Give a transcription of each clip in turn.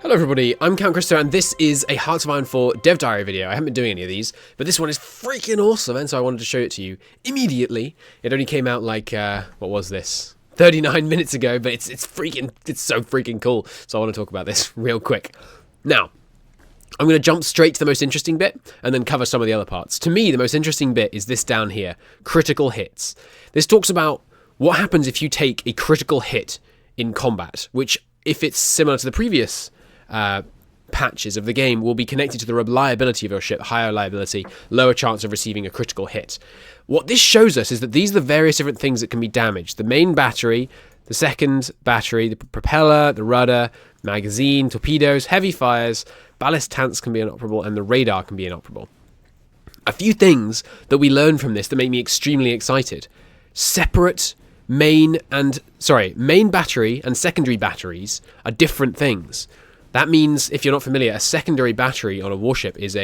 Hello everybody, I'm Count Christo and this is a Hearts of Iron 4 Dev Diary video. I haven't been doing any of these, but this one is freaking awesome and so I wanted to show it to you immediately. It only came out like, what was this? 39 minutes ago, but it's so freaking cool. So I want to talk about this real quick. Now, I'm going to jump straight to the most interesting bit and then cover some of the other parts. To me, the most interesting bit is this down here, critical hits. This talks about what happens if you take a critical hit in combat, which if it's similar to the previous patches of the game will be connected to the reliability of your ship, higher reliability, lower chance of receiving a critical hit. What this shows us is that these are the various different things that can be damaged. The main battery, the second battery, the propeller, the rudder, magazine, torpedoes, heavy fires, ballast tanks can be inoperable, and the radar can be inoperable. A few things that we learn from this that make me extremely excited. Separate main battery and secondary batteries are different things. That means, if you're not familiar, a secondary battery on a warship is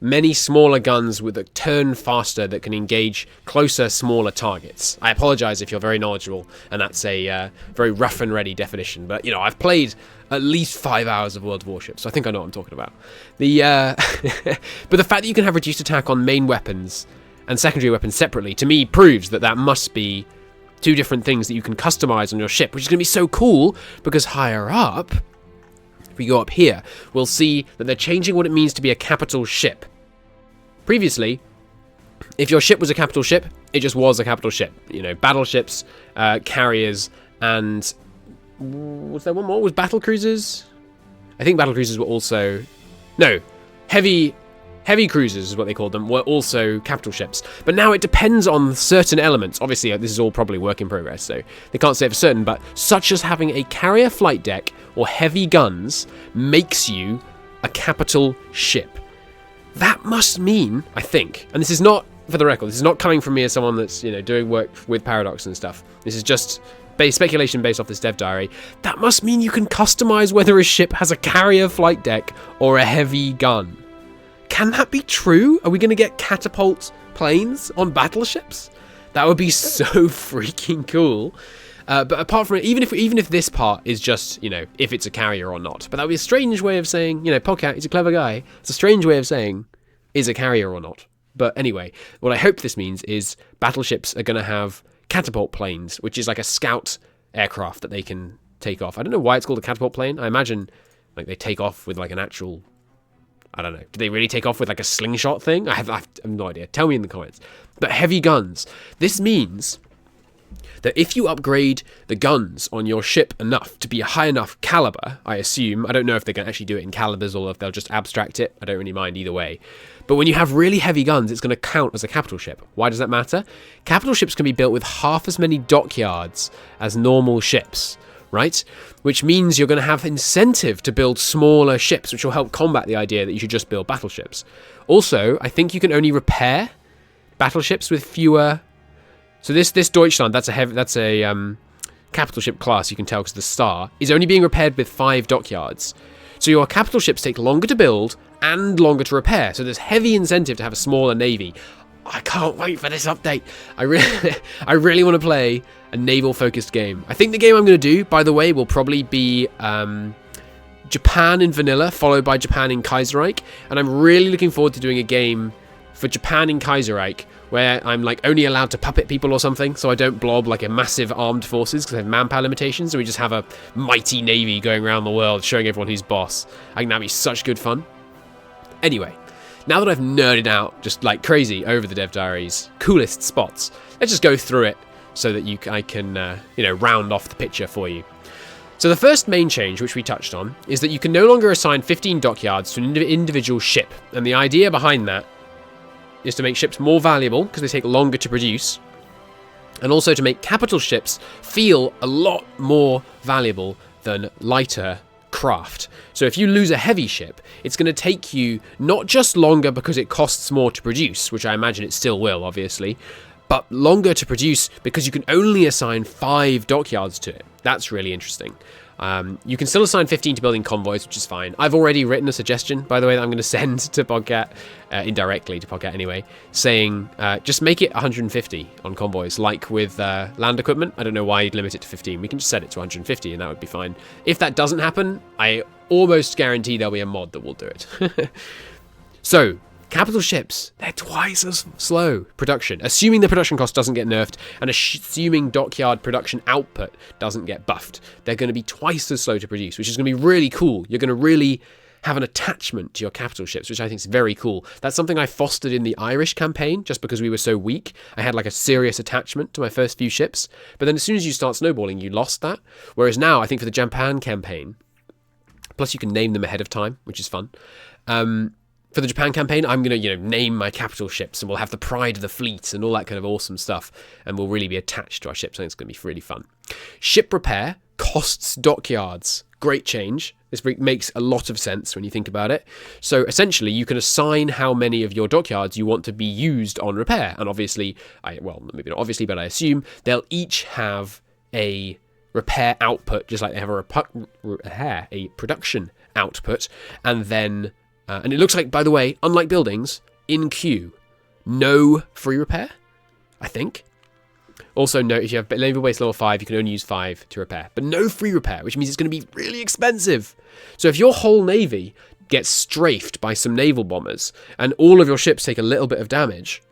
many smaller guns with a turn faster that can engage closer, smaller targets. I apologize if you're very knowledgeable, and that's a very rough and ready definition. But, you know, I've played at least 5 hours of World of Warships, so I think I know what I'm talking about. But the fact that you can have reduced attack on main weapons and secondary weapons separately, to me, proves that that must be two different things that you can customize on your ship, which is going to be so cool, because higher up, if we go up here, we'll see that they're changing what it means to be a capital ship. Previously, if your ship was a capital ship, it just was a capital ship. You know, battleships, carriers, and was there one more? Was battle cruisers? I think battle cruisers were also... No, heavy cruisers is what they called them, were also capital ships. But now it depends on certain elements. Obviously, this is all probably work in progress, so they can't say for certain, but such as having a carrier flight deck or heavy guns makes you a capital ship. That must mean, I think, and this is not, for the record, this is not coming from me as someone that's, you know, doing work with Paradox and stuff. This is just speculation based off this dev diary. That must mean you can customize whether a ship has a carrier flight deck or a heavy gun. Can that be true? Are we going to get catapult planes on battleships? That would be so freaking cool. But apart from it, even if this part is just, you know, if it's a carrier or not, but that would be a strange way of saying, you know, Podcat, he's a clever guy. It's a strange way of saying, is a carrier or not. But anyway, what I hope this means is battleships are going to have catapult planes, which is like a scout aircraft that they can take off. I don't know why it's called a catapult plane. I imagine like they take off with like an actual... I don't know. Do they really take off with like a slingshot thing? I have no idea. Tell me in the comments. But heavy guns. This means that if you upgrade the guns on your ship enough to be a high enough caliber, I assume, I don't know if they can actually do it in calibers or if they'll just abstract it. I don't really mind either way. But when you have really heavy guns, it's going to count as a capital ship. Why does that matter? Capital ships can be built with half as many dockyards as normal ships, right? Which means you're going to have incentive to build smaller ships, which will help combat the idea that you should just build battleships. Also, I think you can only repair battleships with fewer... So this Deutschland, that's a capital ship class, you can tell because the star, is only being repaired with 5 dockyards. So your capital ships take longer to build and longer to repair. So there's heavy incentive to have a smaller navy. I can't wait for this update. I really want to play a naval-focused game. I think the game I'm going to do, by the way, will probably be Japan in vanilla, followed by Japan in Kaiserreich. And I'm really looking forward to doing a game for Japan in Kaiserreich where I'm like only allowed to puppet people or something, so I don't blob like a massive armed forces because I have manpower limitations, so we just have a mighty navy going around the world showing everyone who's boss. I think that'd be such good fun. Anyway, now that I've nerded out just like crazy over the dev diary's coolest spots, let's just go through it so that I can round off the picture for you. So the first main change, which we touched on, is that you can no longer assign 15 dockyards to an individual ship, and the idea behind that is to make ships more valuable because they take longer to produce, and also to make capital ships feel a lot more valuable than lighter craft. So if you lose a heavy ship, it's going to take you not just longer because it costs more to produce, which I imagine it still will, obviously, but longer to produce because you can only assign 5 dockyards to it. That's really interesting. You can still assign 15 to building convoys, which is fine. I've already written a suggestion, by the way, that I'm going to send to Podcat, indirectly to Podcat anyway, saying just make it 150 on convoys, like with land equipment. I don't know why you'd limit it to 15. We can just set it to 150 and that would be fine. If that doesn't happen, I almost guarantee there'll be a mod that will do it. So, capital ships, they're twice as slow production, assuming the production cost doesn't get nerfed, and assuming dockyard production output doesn't get buffed. They're going to be twice as slow to produce, which is going to be really cool. You're going to really have an attachment to your capital ships, which I think is very cool. That's something I fostered in the Irish campaign, just because we were so weak. I had like a serious attachment to my first few ships, but then as soon as you start snowballing, you lost that. Whereas now, I think for the Japan campaign, plus you can name them ahead of time, which is fun. For the Japan campaign, I'm going to, name my capital ships, and we'll have the pride of the fleet and all that kind of awesome stuff, and we'll really be attached to our ships. I think it's going to be really fun. Ship repair costs dockyards. Great change. This makes a lot of sense when you think about it. So essentially, you can assign how many of your dockyards you want to be used on repair. And obviously, well, maybe not obviously, but I assume they'll each have a repair output, just like they have a production output. And then, and it looks like, by the way, unlike buildings, in queue, no free repair, I think. Also note, if you have naval base level 5, you can only use 5 to repair. But no free repair, which means it's going to be really expensive. So if your whole navy gets strafed by some naval bombers, and all of your ships take a little bit of damage,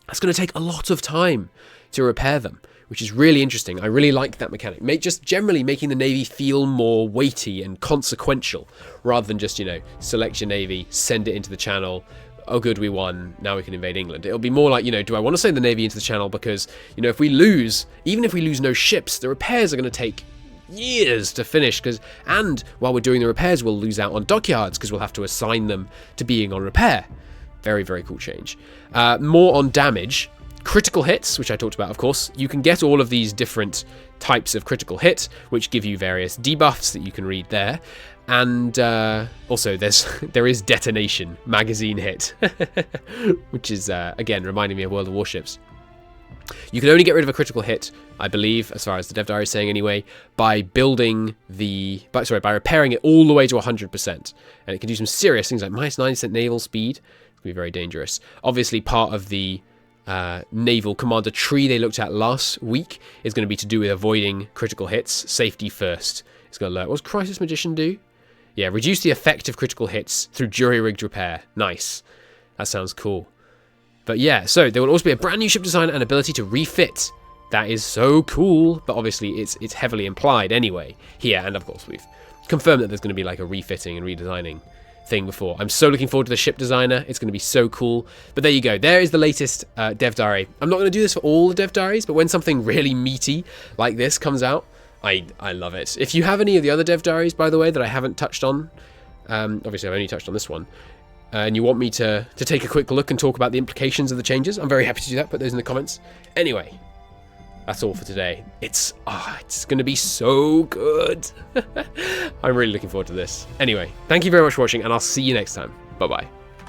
that's going to take a lot of time to repair them, which is really interesting. I really like that mechanic. Just generally making the navy feel more weighty and consequential, rather than just, select your navy, send it into the channel, oh good, we won, now we can invade England. It'll be more like, do I want to send the navy into the channel because, if we lose, even if we lose no ships, the repairs are going to take years to finish, and while we're doing the repairs, we'll lose out on dockyards because we'll have to assign them to being on repair. Very, very cool change. More on damage. Critical hits, which I talked about, of course. You can get all of these different types of critical hit, which give you various debuffs that you can read there. And also, there is detonation, magazine hit, which is, again, reminding me of World of Warships. You can only get rid of a critical hit, I believe, as far as the dev diary is saying anyway, by repairing it all the way to 100%. And it can do some serious things like minus 90% naval speed. It can be very dangerous. Obviously, part of the naval commander tree they looked at last week is going to be to do with avoiding critical hits. Safety first. It's going to alert. What does Crisis Magician do? Yeah, reduce the effect of critical hits through jury-rigged repair. Nice. That sounds cool. But yeah, so there will also be a brand new ship design and ability to refit. That is so cool, but obviously it's heavily implied anyway here, and of course we've confirmed that there's going to be like a refitting and redesigning thing before. I'm so looking forward to the ship designer. It's going to be so cool. But there you go. There is the latest dev diary. I'm not going to do this for all the dev diaries, but when something really meaty like this comes out, I love it. If you have any of the other dev diaries, by the way, that I haven't touched on, obviously I've only touched on this one, and you want me to take a quick look and talk about the implications of the changes, I'm very happy to do that. Put those in the comments. Anyway, that's all for today. It's going to be so good. I'm really looking forward to this. Anyway, thank you very much for watching, and I'll see you next time. Bye-bye.